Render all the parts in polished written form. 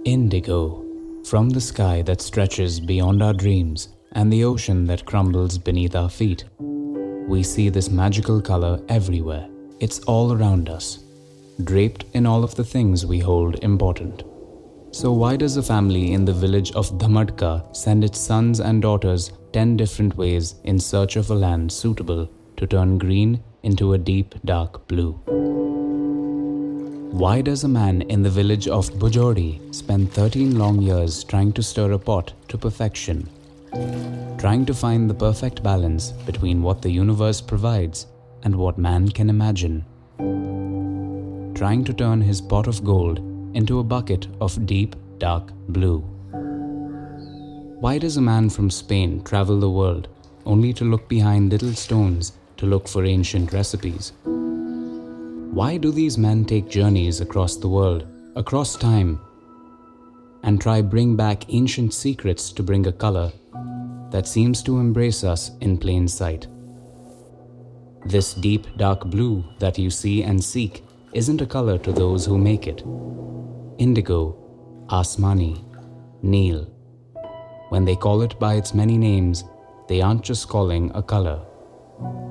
Indigo, from the sky that stretches beyond our dreams and the ocean that crumbles beneath our feet. We see this magical color everywhere. It's all around us, draped in all of the things we hold important. So why does a family in the village of Dhamadka send its sons and daughters 10 different ways in search of a land suitable to turn green into a deep dark blue? Why does a man in the village of Bujodi spend 13 long years trying to stir a pot to perfection, trying to find the perfect balance between what the universe provides and what man can imagine, trying to turn his pot of gold into a bucket of deep, dark blue? Why does a man from Spain travel the world only to look behind little stones to look for ancient recipes? Why do these men take journeys across the world, across time, and try bring back ancient secrets to bring a color that seems to embrace us in plain sight? This deep dark blue that you see and seek isn't a color to those who make it. Indigo, Asmani, Neel. When they call it by its many names, they aren't just calling a color.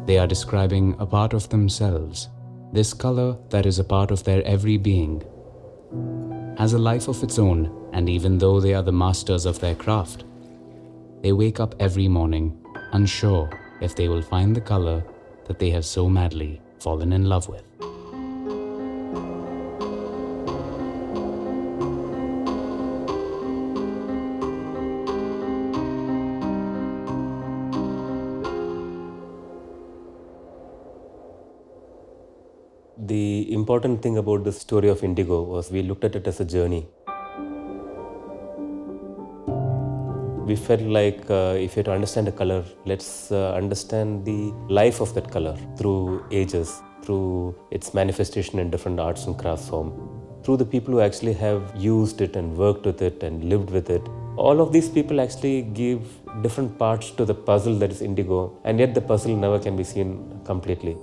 They are describing a part of themselves. This color that is a part of their every being has a life of its own, and even though they are the masters of their craft, they wake up every morning unsure if they will find the color that they have so madly fallen in love with. The important thing about the story of Indigo was we looked at it as a journey. We felt like if you have to understand a color, let's understand the life of that color through ages, through its manifestation in different arts and crafts form, through the people who actually have used it and worked with it and lived with it. All of these people actually give different parts to the puzzle that is Indigo, and yet the puzzle never can be seen completely.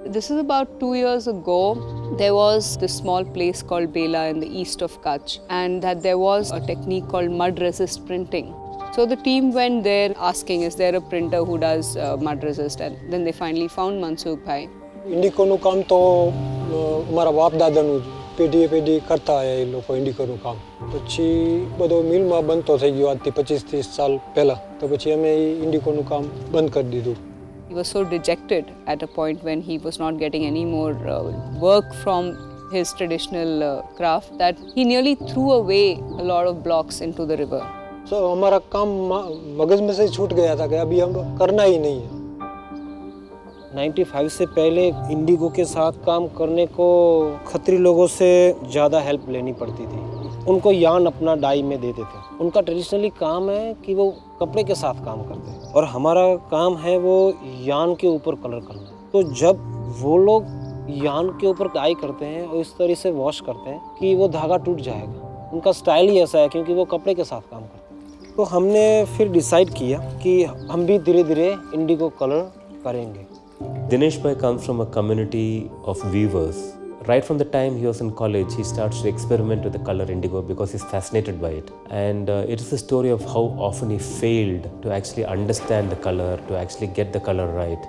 This is about 2 years ago. There was this small place called Bela in the east of Kutch, and that there was a technique called mud resist printing. So the team went there asking, is there a printer who does mud resist? And then they finally found Mansukh Bhai. Indigo નું કામ તો અમારા બાપ દાદાનું પેઢીએ પેઢી કરતા આયા એ લોકો ઇન્ડિકોનું કામ. પછી બધો મિલમાં બનતો થઈ ગયો આજથી 25-30 સાલ પહેલા. તો પછી અમે ઇન્ડિકોનું કામ બંધ કરી દીધું. He was so dejected at a point when he was not getting any more work from his traditional craft that he nearly threw away a lot of blocks into the river. So हमारा काम मगज में से छूट गया था कि अभी हम करना ही नहीं है. 95 से पहले इंडिगो के साथ काम करने को खत्री लोगों से ज़्यादा हेल्प लेनी पड़ती थी. उनको यान अपना डाई में देते थे. उनका ट्रेडिशनली काम है कि वो कपड़े के साथ काम करते हैं और हमारा काम है वो यान के ऊपर कलर करना. तो जब वो लोग यान के ऊपर डाई करते हैं और इस तरह से वॉश करते हैं कि वो धागा टूट जाएगा. उनका स्टाइल ही ऐसा है क्योंकि वो कपड़े के साथ काम करते हैं. तो हमने फिर डिसाइड किया कि हम भी धीरे धीरे इंडिगो कलर करेंगे. Dinesh Bhai comes from a community of weavers. Right from the time he was in college, he starts to experiment with the color indigo because he's fascinated by it. And it is a story of how often he failed to actually understand the color, to actually get the color right.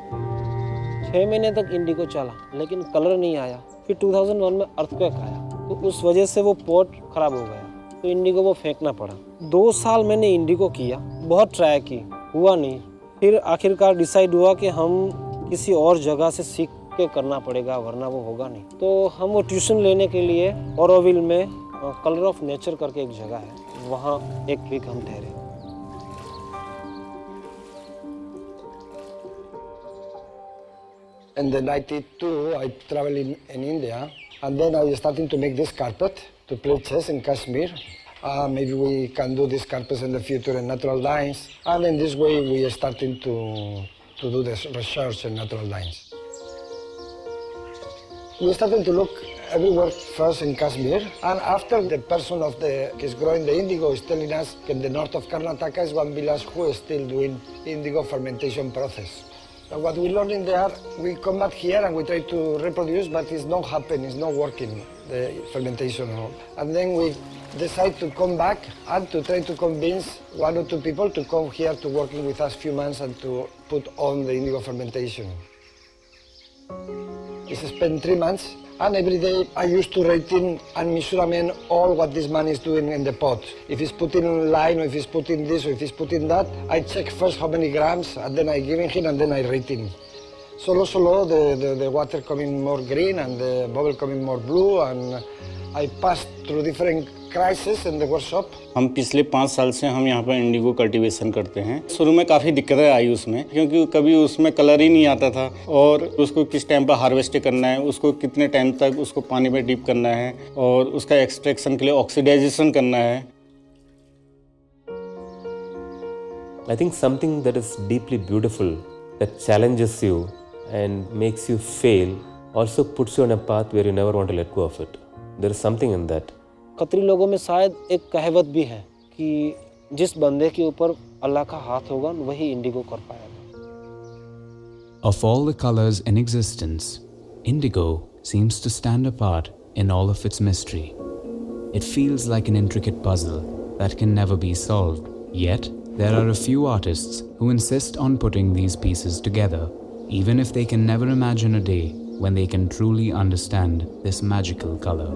6 महीने तक Indigo चला लेकिन colour नहीं आया. फिर 2001 में earthquake आया तो उस वजह से वो पॉट खराब हो गया तो इंडिगो वो फेंकना पड़ा. 2 साल मैंने इंडिगो किया, बहुत ट्राई की, हुआ नहीं. फिर आखिरकार डिसाइड हुआ कि हम किसी और जगह से सीख के करना पड़ेगा वरना वो होगा नहीं. तो हम वो ट्यूशन लेने के लिए औरोविल में कलर ऑफ नेचर करके एक जगह है, वहाँ एक वीक हम ठहरे. In the 92, I traveled in India, and then I was starting to make this carpet to play chess in Kashmir. Maybe we can do these carpets in the future in natural lines, and in this way we are starting to do this research in natural lines. We started to look everywhere first in Kashmir, and after the person is growing the indigo is telling us in the north of Karnataka is one village who is still doing indigo fermentation process. So what we learned in there, we come back here and we try to reproduce, but it's not happening, it's not working. the fermentation hall. And then we decide to come back and to try to convince one or two people to come here to working with us few months and to put on the indigo fermentation. It's spent 3 months, and every day I used to writing and measurement all what this man is doing in the pot. If he's putting line, or if he's putting this, or if he's putting that, I check first how many grams, and then I give him, and then I rate him. Solo, the water coming more green and the bubble coming more blue, and I passed through different crises in the workshop. हम पिछले 5 साल से हम यहाँ पर Indigo cultivation करते हैं। शुरू में काफ़ी दिक्कतें आई उसमें, क्योंकि कभी उसमें कलर ही नहीं आता था और उसको किस टाइम पर हार्वेस्ट करना है, उसको कितने टाइम तक उसको पानी में डीप करना है और उसका एक्सट्रैक्शन के लिए ऑक्सीडाइजेशन करना है। I think something that is deeply beautiful, that challenges you and makes you fail, also puts you on a path where you never want to let go of it. There is something in that. Khatri लोगों में शायद एक कहावत भी है कि जिस बंदे के ऊपर अल्लाह का हाथ होगा वही इंडिगो कर पाएगा। Of all the colors in existence, indigo seems to stand apart in all of its mystery. It feels like an intricate puzzle that can never be solved. Yet, there are a few artists who insist on putting these pieces together, even if they can never imagine a day when they can truly understand this magical color.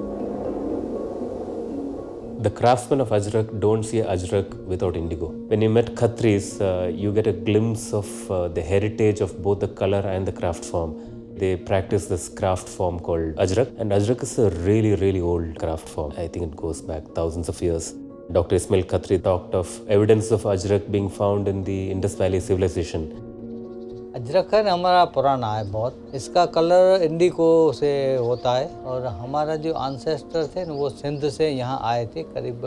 The craftsmen of Ajrak don't see Ajrak without indigo. When you met Khatris, you get a glimpse of the heritage of both the color and the craft form. They practice this craft form called Ajrak, and Ajrak is a really, really old craft form. I think it goes back thousands of years. Dr. Ismail Khatri talked of evidence of Ajrak being found in the Indus Valley civilization. Ajrak है हमारा पुराना है बहुत। इसका colour Indigo से होता है और हमारा जो एंसेस्टर थे वो सिंध से यहाँ आए थे करीब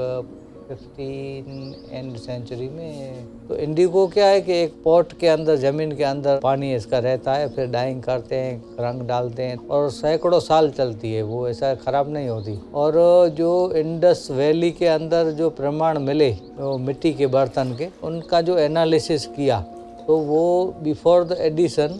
15th सेंचुरी में। तो इंडिगो क्या है कि एक पॉट के अंदर, ज़मीन के अंदर पानी इसका रहता है, फिर डाइंग करते हैं, रंग डालते हैं और सैकड़ों साल चलती है, वो ऐसा ख़राब नहीं होती। और जो इंडस वैली के अंदर जो प्रमाण मिले वो मिट्टी के बर्तन के, उनका जो एनालिसिस किया तो वो before the edition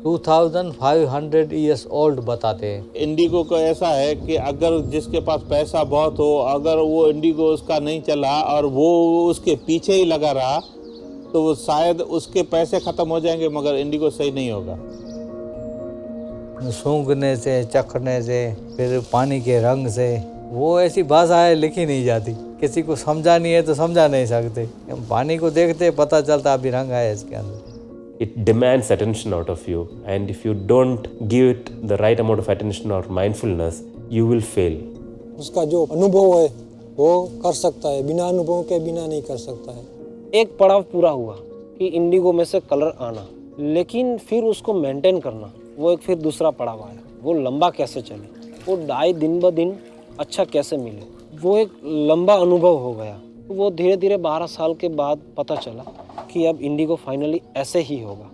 2500 years old बताते हैं। इंडिगो का ऐसा है कि अगर जिसके पास पैसा बहुत हो, अगर वो इंडिगो उसका नहीं चला और वो उसके पीछे ही लगा रहा तो वो शायद उसके पैसे ख़त्म हो जाएंगे मगर इंडिगो सही नहीं होगा। सूंघने से, चखने से, फिर पानी के रंग से, वो ऐसी भाषा है लिखी नहीं जाती, किसी को समझा नहीं है तो समझा नहीं सकते। हम पानी को देखते पता चलता अभी रंग है इसके अंदर। It demands attention out of you, and if you don't give it the right amount of attention or mindfulness, you will fail. उसका जो अनुभव है वो कर सकता है, बिना अनुभव के बिना नहीं कर सकता है। एक पड़ाव पूरा हुआ कि इंडिगो में से कलर आना, लेकिन फिर उसको मेंटेन करना, वो एक फिर दूसरा पड़ाव आया। वो लंबा कैसे चले, वो डाई दिन ब दिन अच्छा कैसे मिले, वो एक लंबा अनुभव हो गया। वो धीरे धीरे 12 साल के बाद पता चला कि अब इंडिगो फाइनली ऐसे ही होगा।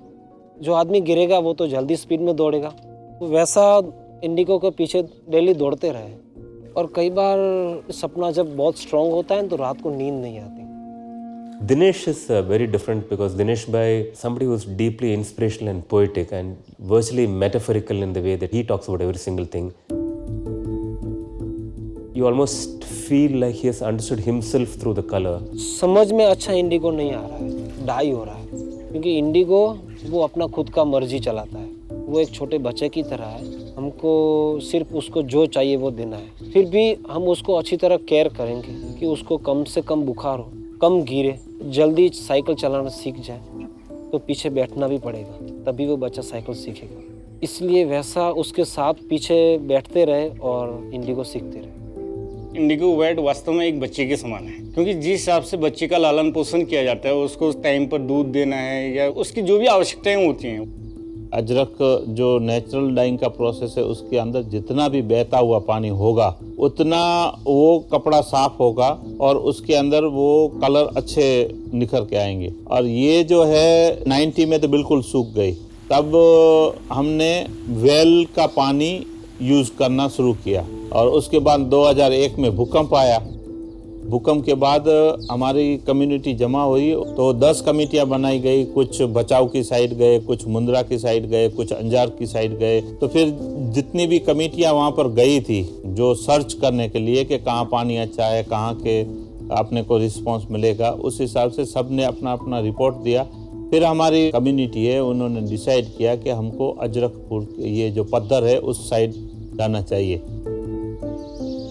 जो आदमी गिरेगा वो तो जल्दी स्पीड में दौड़ेगा, तो वैसा इंडिगो के पीछे डेली दौड़ते रहे। और कई बार सपना जब बहुत स्ट्रांग होता है तो रात को नींद नहीं आती। Dinesh is very different because Dinesh by somebody who's deeply inspirational and poetic and virtually metaphorical in the way that he talks about every single thing. You almost feel like he has understood himself through the color. समझ में अच्छा Indigo नहीं आ रहा है, die हो रहा है, क्योंकि इंडिगो वो अपना खुद का मर्जी चलाता है। वो एक छोटे बच्चे की तरह है, हमको सिर्फ उसको जो चाहिए वो देना है। फिर भी हम उसको अच्छी तरह केयर करेंगे कि उसको कम से कम बुखार हो, कम गिरे, जल्दी साइकिल चलाना सीख जाए। तो पीछे बैठना भी पड़ेगा, तभी वो बच्चा साइकिल सीखेगा। इसलिए वैसा उसके साथ पीछे बैठते रहे और इंडिगो सीखते रहे। इंडिगो वेट वास्तव में एक बच्चे के समान है, क्योंकि जिस हिसाब से बच्चे का लालन पोषण किया जाता है, उसको टाइम पर दूध देना है या उसकी जो भी आवश्यकताएं होती हैं। अजरक जो नेचुरल डाइंग का प्रोसेस है, उसके अंदर जितना भी बहता हुआ पानी होगा उतना वो कपड़ा साफ होगा और उसके अंदर वो कलर अच्छे निखर के आएंगे। और ये जो है 90 में तो बिल्कुल सूख गई। तब हमने वेल का पानी यूज़ करना शुरू किया और उसके बाद 2001 में भूकंप आया भूकंप के बाद हमारी कम्युनिटी जमा हुई तो 10 कमेटियां बनाई गई। कुछ बचाव की साइड गए, कुछ मुंद्रा की साइड गए, कुछ अंजार की साइड गए। तो फिर जितनी भी कमेटियां वहाँ पर गई थी जो सर्च करने के लिए कि कहाँ पानी अच्छा है, कहाँ के अपने को रिस्पांस मिलेगा, उस हिसाब से सब ने अपना अपना रिपोर्ट दिया। फिर हमारी कम्युनिटी है उन्होंने डिसाइड किया कि हमको अजरकपुर ये जो पत्थर है उस साइड जाना चाहिए।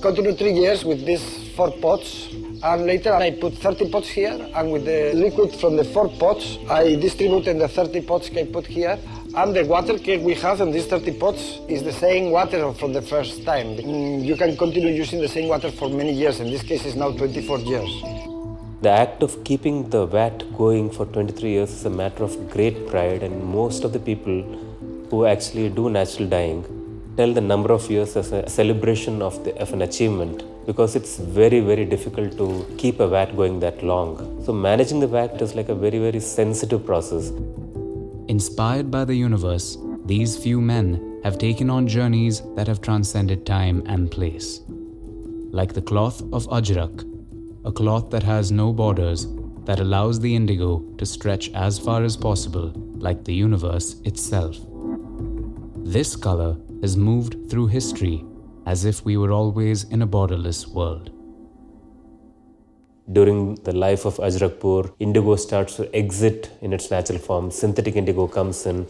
Continued 3 years with these 4 pots, and later I put 30 pots here, and with the liquid from the 4 pots, I distributed the 30 pots I put here, and the water we have in these 30 pots is the same water from the first time. You can continue using the same water for many years. In this case, it's now 24 years. The act of keeping the vat going for 23 years is a matter of great pride, and most of the people who actually do natural dyeing tell the number of years as a celebration of an achievement, because it's very, very difficult to keep a vat going that long. So managing the vat is like a very, very sensitive process. Inspired by the universe, these few men have taken on journeys that have transcended time and place. Like the cloth of Ajrak, a cloth that has no borders, that allows the indigo to stretch as far as possible, like the universe itself. This color has moved through history as if we were always in a borderless world. During the life of Ajrakpur, indigo starts to exit in its natural form. Synthetic indigo comes in.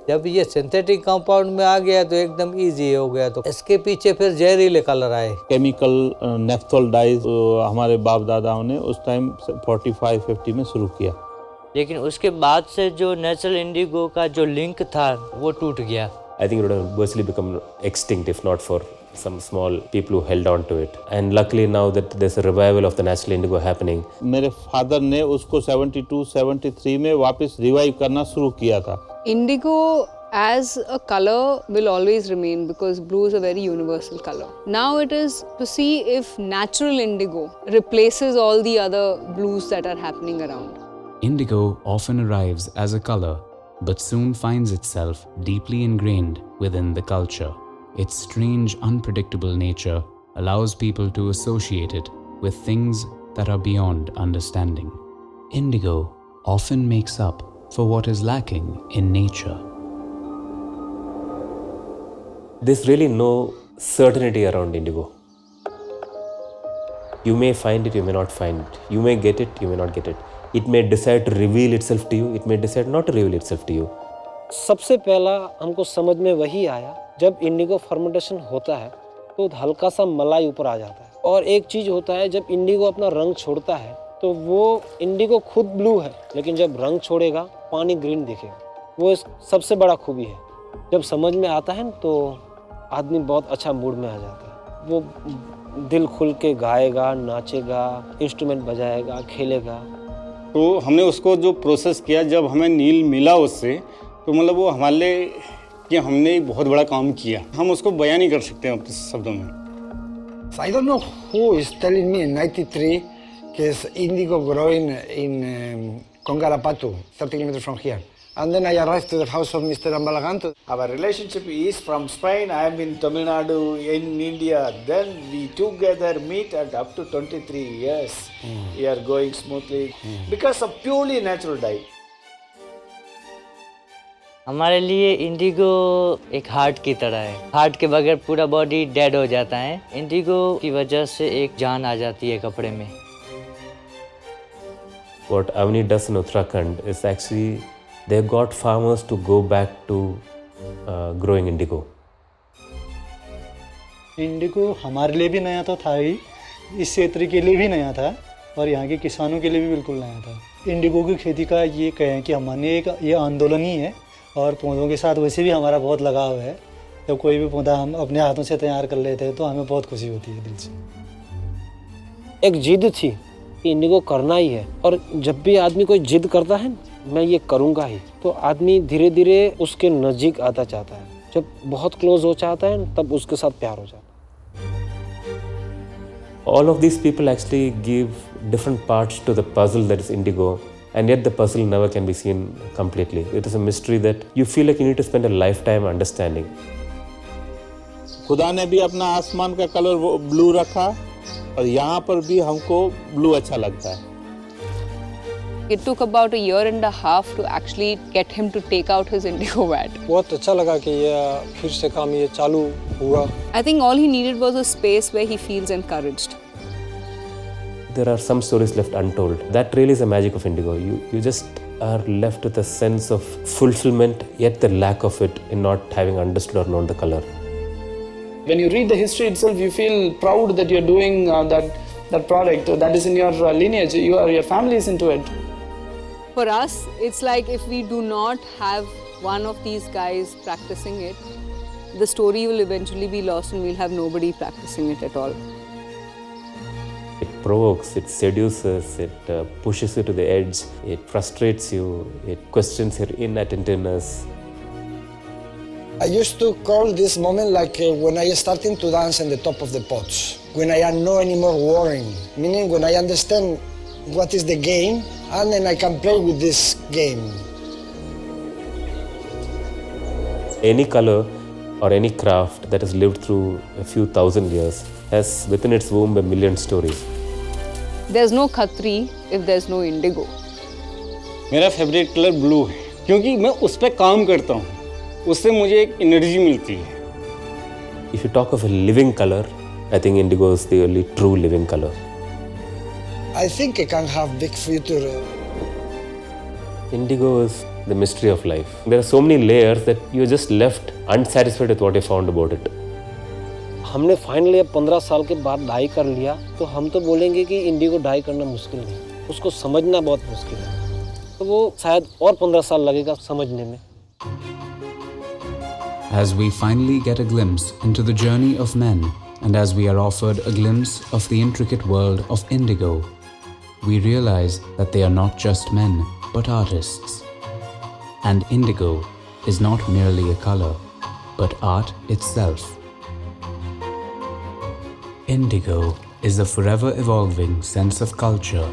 जब ये synthetic compound में आ गया तो एकदम easy हो गया। तो इसके पीछे फिर जहरीले कलर आए। केमिकल नेफ्थोल डाइज हमारे बाप दादाओं ने उस टाइम 45-50 में शुरू किया, लेकिन उसके बाद से जो नेचुरल इंडिगो का जो लिंक था वो टूट गया। I think it would have virtually become extinct if not for some small people who held on to it. And luckily now that there's a revival of the natural indigo happening. मेरे father ने उसको 72-73 में वापस revive करना शुरू किया था। Indigo as a color will always remain because blue is a very universal color. Now it is to see if natural indigo replaces all the other blues that are happening around. Indigo often arrives as a color, but soon finds itself deeply ingrained within the culture. Its strange, unpredictable nature allows people to associate it with things that are beyond understanding. Indigo often makes up for what is lacking in nature. There's really no certainty around indigo. You may find it, you may not find it. You may get it, you may not get it. It may decide to reveal itself to you, it may decide not to reveal itself to you. सबसे पहला हमको समझ में वही आया जब Indigo fermentation होता है तो हल्का सा मलाई ऊपर आ जाता है। और एक चीज़ होता है, जब इंडिगो अपना रंग छोड़ता है तो वो इंडिगो खुद ब्लू है, लेकिन जब रंग छोड़ेगा पानी ग्रीन दिखेगा। वो सबसे बड़ा खूबी है। जब समझ में आता है तो आदमी बहुत अच्छा मूड में आ जाता है। वो दिल खुल के गाएगा, नाचेगा, इंस्ट्रूमेंट बजाएगा, खेलेगा। तो हमने उसको जो प्रोसेस किया, जब हमें नील मिला उससे, तो मतलब वो हमारे लिए कि हमने बहुत बड़ा काम किया। हम उसको बयान नहीं कर सकते हैं अपने शब्दों में। I don't know who is telling me in 93 there's indigo growing in Kongarapatu, 30 kilometers from here. And then I arrived to the house of Mr. Ambalaganto. Our relationship is from Spain. I am in Tamil Nadu, in India. Then we together meet at up to 23 years. We are going smoothly because of purely natural dye. हमारे लिए Indigo एक heart की तरह है। Heart के बगैर पूरा body dead हो जाता है। इंडिगो की वजह से एक जान आ जाती है कपड़े में। What Avni does in Uttarakhand is actually they got farmers to go back to growing indigo. Indigo हमारे लिए भी नया तो था ही, इस क्षेत्र के लिए भी नया था और यहाँ के किसानों के लिए भी बिल्कुल नया था। इंडिगो की खेती का ये कहें कि हमारे एक ये आंदोलन ही है और पौधों के साथ वैसे भी हमारा बहुत लगाव है। जब कोई भी पौधा हम अपने हाथों से तैयार कर लेते हैं तो हमें बहुत खुशी होती है दिल से। एक जिद थी कि इंडिगो करना ही है, और जब भी आदमी कोई जिद करता है मैं ये करूँगा ही, तो आदमी धीरे धीरे उसके नज़दीक आता चाहता है। जब बहुत क्लोज हो जाता है तब उसके साथ प्यार हो जाता है। All of these people actually give different parts to the puzzle that is indigo, and yet the puzzle never can be seen completely. It is a mystery that you feel like you need to spend a lifetime understanding. खुदा ने भी अपना आसमान का colour वो blue रखा और यहाँ पर भी हमको ब्लू अच्छा लगता है। It took about a year and a half to actually get him to take out his indigo vat. बहुत अच्छा लगा कि ये फिर से काम ये चालू हुआ। I think all he needed was a space where he feels encouraged. There are some stories left untold. That really is the magic of Indigo. You just are left with a sense of fulfillment, yet the lack of it in not having understood or known the color. When you read the history itself, you feel proud that you're doing that product that is in your lineage. Your family is into it. For us, it's like if we do not have one of these guys practicing it, the story will eventually be lost and we'll have nobody practicing it at all. It provokes, it seduces, it pushes you to the edge, it frustrates you, it questions your inattentiveness. I used to call this moment like when I starting to dance on the top of the pots, when I am no anymore worrying, meaning when I understand what is the game and then I can play with this game. Any color or any craft that has lived through a few thousand years has within its womb a million stories. There's no Khatri if there's no indigo. मेरा favourite colour blue है क्योंकि मैं उस पर काम करता हूँ, उससे मुझे एक एनर्जी मिलती है। If you talk of a living color, I think indigo is the only true living color. I think it can have big future. Indigo is the mystery of life. There are so many layers that you're just left unsatisfied with what you found about it. हमने finally अब 15 साल के बाद die कर लिया तो हम तो बोलेंगे कि इंडिगो डाई करना मुश्किल नहीं, उसको समझना बहुत मुश्किल है, तो वो शायद और 15 साल लगेगा समझने में। As we finally get a glimpse into the journey of men, and as we are offered a glimpse of the intricate world of indigo, we realize that they are not just men, but artists. And indigo is not merely a color, but art itself. Indigo is a forever evolving sense of culture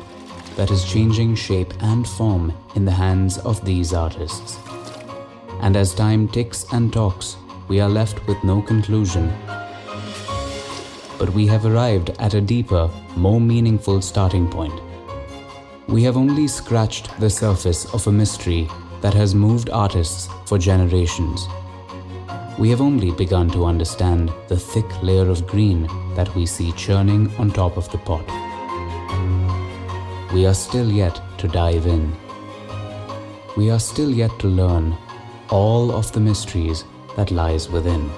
that is changing shape and form in the hands of these artists. And as time ticks and talks, we are left with no conclusion. But we have arrived at a deeper, more meaningful starting point. We have only scratched the surface of a mystery that has moved artists for generations. We have only begun to understand the thick layer of green that we see churning on top of the pot. We are still yet to dive in. We are still yet to learn all of the mysteries that lies within.